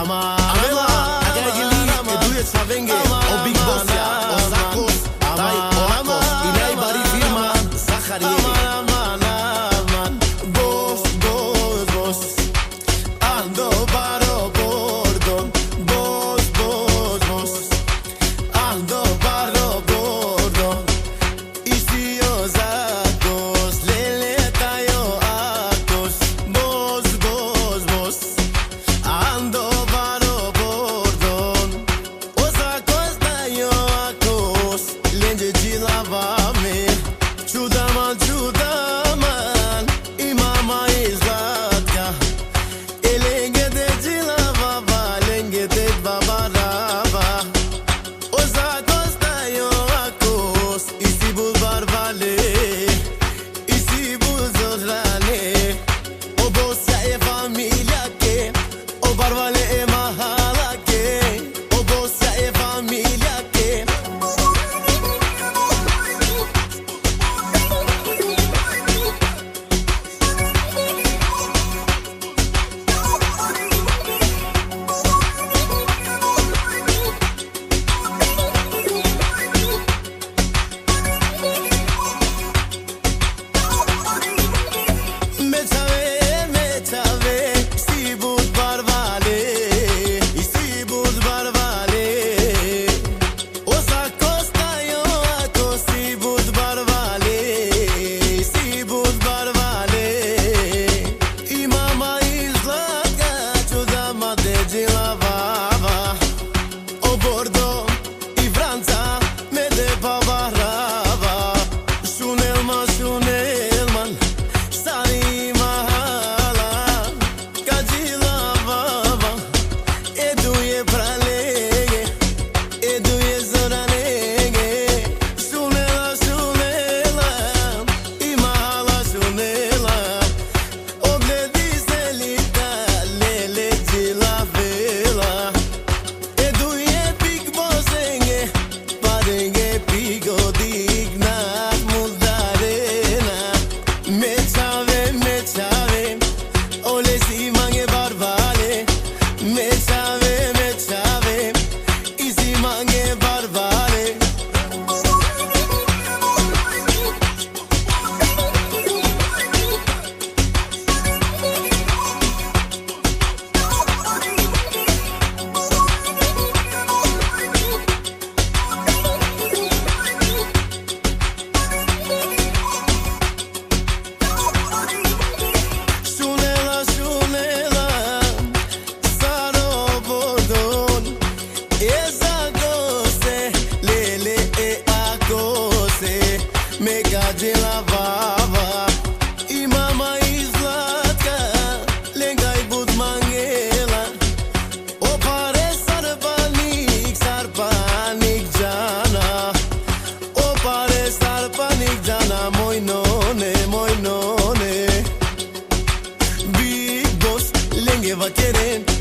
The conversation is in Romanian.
Avela, Agagili, Eduye Savenge, o Big Boss ya, o Zakos, taj Olakos i najbari firma Zaharijevi. Boss, boss, boss, ando baro bordon. Boss, boss, boss, ando baro bordon. Istio Zakos, lele tayo akos. Boss, boss, boss, ando baro bordon. O Zakos tayo akos, lenge de lavame. Čudaman, čudaman, i mama izlatka. E lenge de lavava, lenge de babarava. O Zakos tayo akos, i si bul barvale, i si bul zorane. O Bossa e familja ke, o barvale e mahala ke. O Bossa e familja ke. Me chave, si bud barvale, i si bud barvale. O Zakos tayo akos, si bud barvale, i si bud barvale. I mama izlatka, čudama de lavava. O bordo i Franca, me de babarava. Shunelman, shunelman, stari mahala. Kadila baba, eduje pralege, eduje zoranege. Shunela, shunela, i mahala shunela. Ogledi se lita, lele de la vela. Eduje Big Bossenge, parenge pigo digna mudarena. Me chave, ole si mange barvale. Me chave, i si mange barvale. Shunela, shunela, saro bordon. Eza gose, lele e akose. Mega de lavava, i mama izlatka, lenga i bud mangela. O pare sarpanik jana. O pare sarpanik jana, moj none, moj none. Big Boss, lenge va querer.